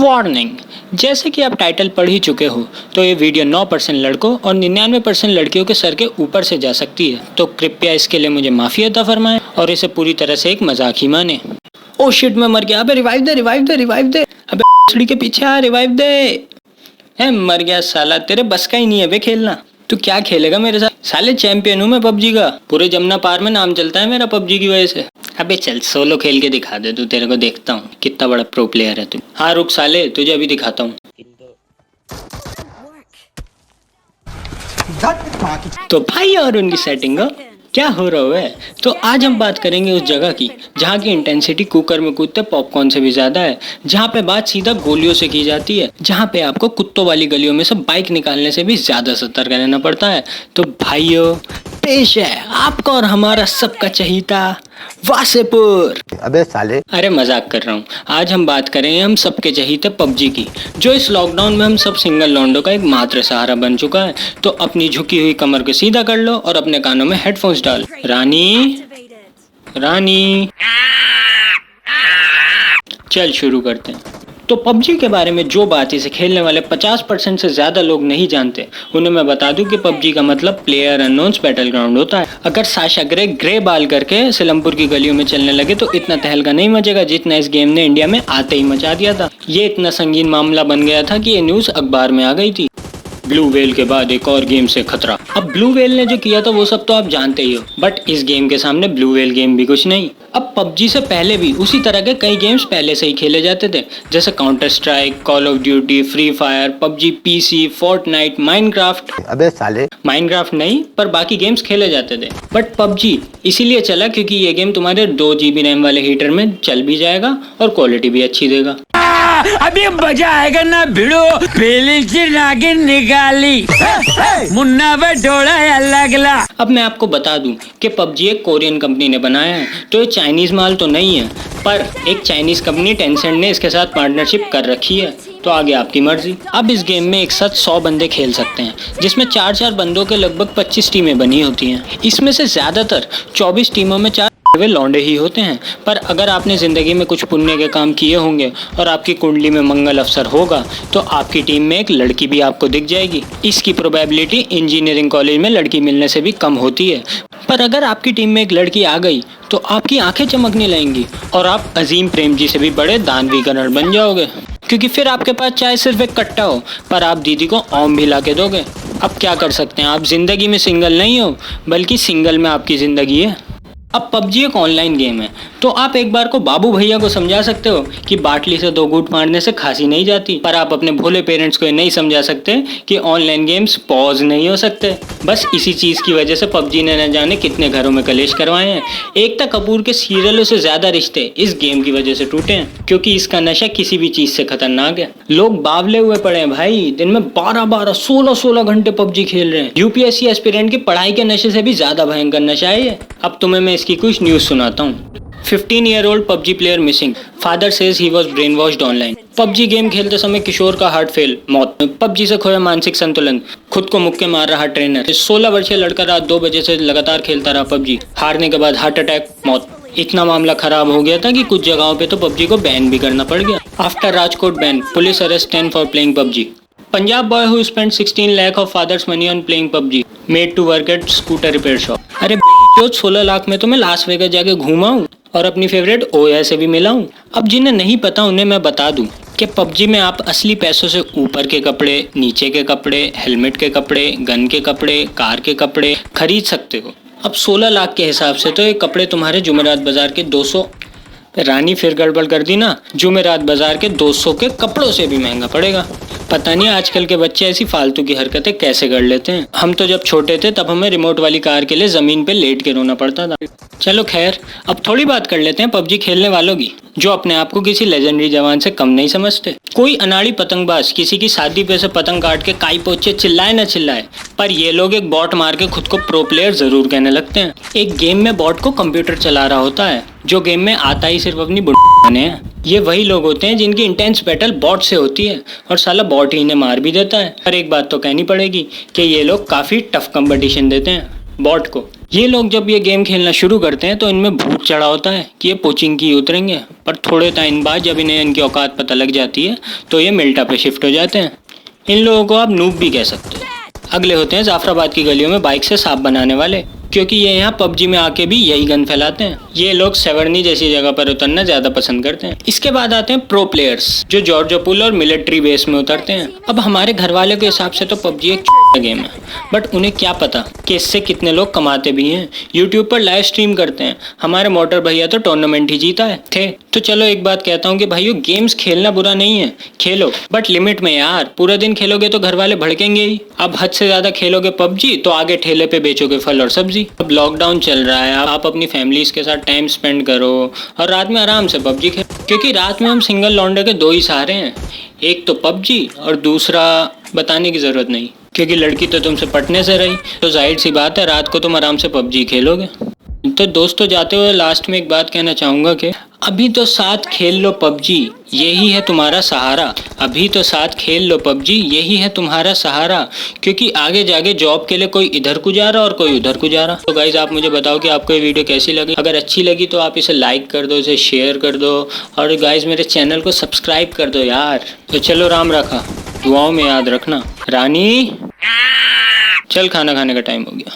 Warning, जैसे कि आप टाइटल पढ़ ही चुके हो तो ये वीडियो 9% लड़कों और 99% लड़कियों के सर के ऊपर से जा सकती है, तो कृपया इसके लिए मुझे माफ़ी अता फरमाएं और इसे पूरी तरह से एक मजाक ही माने। ओ शिट, मैं मर गया। अबे रिवाइव दे, रिवाइव दे, रिवाइव दे। अबे छड़ी के पीछे आ, रिवाइव दे। है मर गया साला, तेरे बस का ही नहीं है बे खेलना। तू क्या खेलेगा मेरे साथ? साले चैंपियन हूँ मैं पबजी का, पूरे जमुना पार में नाम चलता है मेरा पबजी की वजह से। अबे चल सोलो खेल के दिखा दे तू, तेरे को देखता हूँ कितना बड़ा प्रो प्लेयर है तू। हाँ रुक साले, तुझे अभी दिखाता हूँ। तो भाई और उनकी सेटिंग क्या हो रहा है। तो आज हम बात करेंगे उस जगह की जहाँ की इंटेंसिटी कुकर में कूदते पॉपकॉर्न से भी ज्यादा है, जहाँ पे बात सीधा गोलियों से की जाती है, जहाँ पे आपको कुत्तों वाली गलियों में से बाइक निकालने से भी ज्यादा सतर्क रहना पड़ता है। तो भाइयों पेश है आपका और हमारा सबका चहीता वासेपुर। अबे साले, अरे मजाक कर रहा हूँ। आज हम बात करेंगे हम सबके चहीते पबजी की, जो इस लॉकडाउन में हम सब सिंगल लॉन्डो का एक मात्र सहारा बन चुका है। तो अपनी झुकी हुई कमर को सीधा कर लो और अपने कानों में हेडफोन्स डाल। रानी रानी चल शुरू करते हैं। तो पबजी के बारे में जो बात इसे खेलने वाले 50% से ज्यादा लोग नहीं जानते, उन्हें मैं बता दूं कि पबजी का मतलब प्लेयर अननोन्स बैटल ग्राउंड होता है। अगर साशा ग्रे बाल करके सिलमपुर की गलियों में चलने लगे तो इतना तहलका नहीं मचेगा जितना इस गेम ने इंडिया में आते ही मचा दिया था। ये इतना संगीन मामला बन गया था कि ये न्यूज अखबार में आ गई थी। ब्लू वेल के बाद एक और गेम से खतरा। अब ब्लू वेल ने जो किया था वो सब तो आप जानते ही हो, बट इस गेम के सामने ब्लू वेल गेम भी कुछ नहीं। अब पबजी से पहले भी उसी तरह के कई गेम्स पहले से ही खेले जाते थे, जैसे counter strike, call of duty, free fire, PUBG PC, Fortnite, Minecraft. अबे साले, माइनक्राफ्ट नहीं पर बाकी गेम्स खेले जाते थे, बट पबजी इसीलिए चला क्योंकि ये गेम तुम्हारे 2 GB रैम वाले हीटर में चल भी जाएगा और क्वालिटी भी अच्छी देगा। अभी मजा आएगा ना भिड़ो, पहले से नागिन निकाली, मुन्ना बटोड़ा अलगला। अब मैं आपको बता दूं कि पबजी एक कोरियन कंपनी ने बनाया है, तो ये चाइनीज माल तो नहीं है, पर एक चाइनीज कंपनी टेंसेंट ने इसके साथ पार्टनरशिप कर रखी है। तो आगे आपकी मर्जी। अब इस गेम में एक साथ 100 बंदे खेल सकते हैं, जिसमें 4-4 बंदों के लगभग 25 टीमें बनी होती हैं। इसमें से ज्यादातर 24 टीमों में 4 वे लौंडे ही होते हैं, पर अगर आपने जिंदगी में कुछ पुण्य के काम किए होंगे और आपकी कुंडली में मंगल अवसर होगा तो आपकी टीम में एक लड़की भी आपको दिख जाएगी। इसकी प्रोबेबिलिटी इंजीनियरिंग कॉलेज में लड़की मिलने से भी कम होती है, पर अगर आपकी टीम में एक लड़की आ गई तो आपकी आंखें चमकने लगेंगी और आप अजीम प्रेम जी से भी बड़े दानवी गनर बन जाओगे, क्योंकि फिर आपके पास चाहे सिर्फ एक कट्टा हो पर आप दीदी को ओम भी ला के दोगे। अब क्या कर सकते हैं, आप जिंदगी में सिंगल नहीं हो बल्कि सिंगल में आपकी जिंदगी है। अब पबजी एक ऑनलाइन गेम है, तो आप एक बार को बाबू भैया को समझा सकते हो कि बाटली से 2 घूंट मारने से खांसी नहीं जाती, पर आप अपने भोले पेरेंट्स को ये नहीं समझा सकते कि ऑनलाइन गेम्स पॉज नहीं हो सकते। बस इसी चीज की वजह से पबजी ने न जाने कितने घरों में कलेश करवाए हैं। एकता कपूर के सीरियलों से ज्यादा रिश्ते इस गेम की वजह से टूटे हैं, क्योंकि इसका नशा किसी भी चीज से खतरनाक है। लोग बावले हुए पड़े हैं भाई, दिन में 12-12, 16-16 घंटे पबजी खेल रहे हैं। यूपीएससी एस्पिरेंट की पढ़ाई के नशे से भी ज्यादा भयंकर नशा है ये। अब तुम्हें मैं इसकी कुछ न्यूज सुनाता हूँ। 15-year-old PUBG player missing. Father says he was brainwashed online. PUBG game खेलते समय किशोर का हार्ट फेल, मौत। PUBG से खोया मानसिक संतुलन, खुद को मुक्के मार रहा ट्रेनर। 16 वर्षीय लड़का रात 2 बजे से लगातार खेलता रहा PUBG, हारने के बाद हार्ट अटैक, मौत। इतना मामला खराब हो गया था कि कुछ जगहों पे तो PUBG को बैन भी करना पड़ गया। After Rajkot ban, police arrest 10 for playing PUBG. Punjab boy who spent 16 lakh of father's money on playing PUBG made to work at scooter repair shop. अरे जो 16 लाख में तो मैं लास वेगास जाके घूमा हूँ और अपनी फेवरेट ओया से भी मिला हूँ। अब जिन्हें नहीं पता उन्हें मैं बता दूं कि पबजी में आप असली पैसों से ऊपर के कपड़े, नीचे के कपड़े, हेलमेट के कपड़े, गन के कपड़े, कार के कपड़े खरीद सकते हो। अब 16 लाख के हिसाब से तो ये कपड़े तुम्हारे जुमेरात बाजार के 200, रानी फिर गड़बड़ कर दी ना, जुमेरात बाजार के 200 के कपड़ों से भी महंगा पड़ेगा। पता नहीं आजकल के बच्चे ऐसी फालतू की हरकतें कैसे कर लेते हैं। हम तो जब छोटे थे तब हमें रिमोट वाली कार के लिए जमीन पे लेट के रोना पड़ता था। चलो खैर, अब थोड़ी बात कर लेते हैं पबजी खेलने वालों की, जो अपने आप को किसी लेजेंडरी जवान से कम नहीं समझते। कोई अनाड़ी पतंगबाज किसी की शादी पे से पतंग काट के काई पोचे चिल्लाए न चिल्लाए, पर ये लोग एक बॉट मार के खुद को प्रो प्लेयर जरूर कहने लगते हैं। एक गेम में बॉट को कंप्यूटर चला रहा होता है, जो गेम में आता ही सिर्फ अपनी बुढ़ाने हैं। ये वही लोग होते हैं जिनकी इंटेंस बैटल बॉट से होती है और साला बॉट ही इन्हें मार भी देता है। पर एक बात तो कहनी पड़ेगी कि ये लोग काफी टफ कंपटीशन देते हैं बॉट को। ये लोग जब ये गेम खेलना शुरू करते हैं तो इनमें भूत चढ़ा होता है कि ये पोचिंग की उतरेंगे, पर थोड़े टाइम बाद जब इन्हें इनकी औकात पता लग जाती है तो ये मिल्टा पे शिफ्ट हो जाते हैं। इन लोगों को आप नूब भी कह सकते हैं। अगले होते हैं जाफराबाद की गलियों में बाइक से सांप बनाने वाले, क्योंकि ये यहाँ पबजी में आके भी यही गन फैलाते हैं। ये लोग सेवर्नी जैसी जगह पर उतरना ज़्यादा पसंद करते हैं। इसके बाद आते हैं प्रो प्लेयर्स, जो जॉर्जो पुल और मिलिट्री बेस में उतरते हैं। अब हमारे घर वालों के हिसाब से तो पबजी एक गेम है, बट उन्हें क्या पता कि इससे कितने लोग कमाते भी हैं। यूट्यूब पर लाइव स्ट्रीम करते हैं। हमारे मोटर भैया तो टूर्नामेंट ही जीता है थे। तो चलो एक बात कहता हूँ कि भाइयों, गेम्स खेलना बुरा नहीं है, खेलो बट लिमिट में यार। पूरा दिन खेलोगे तो घर वाले भड़केंगे ही। अब हद से ज्यादा खेलोगे पबजी तो आगे ठेले पे बेचोगे फल और सब्जी। अब लॉकडाउन चल रहा है, आप अपनी फैमिलीज के साथ टाइम स्पेंड करो और रात में आराम से पबजी खेलो, क्योंकि रात में हम सिंगल लौंडे के दो ही सहारे हैं, एक तो पबजी और दूसरा बताने की जरूरत नहीं, क्योंकि लड़की तो तुमसे पटने से रही, तो जाहिर सी बात है रात को तुम आराम से पबजी खेलोगे। तो दोस्तों, जाते हुए लास्ट में एक बात कहना चाहूँगा कि अभी तो साथ खेल लो पबजी, यही है तुम्हारा सहारा। अभी तो साथ खेल लो पबजी, यही है तुम्हारा सहारा, क्योंकि आगे जाके जॉब के लिए कोई इधर को जा रहा और कोई उधर को जा रहा। तो गाइज, आप मुझे बताओ कि आपको ये वीडियो कैसी लगी। अगर अच्छी लगी तो आप इसे लाइक कर दो, इसे शेयर कर दो, और गाइज मेरे चैनल को सब्सक्राइब कर दो यार। तो चलो, राम रखा, दुआओं में याद रखना। रानी, चल खाना खाने का टाइम हो गया।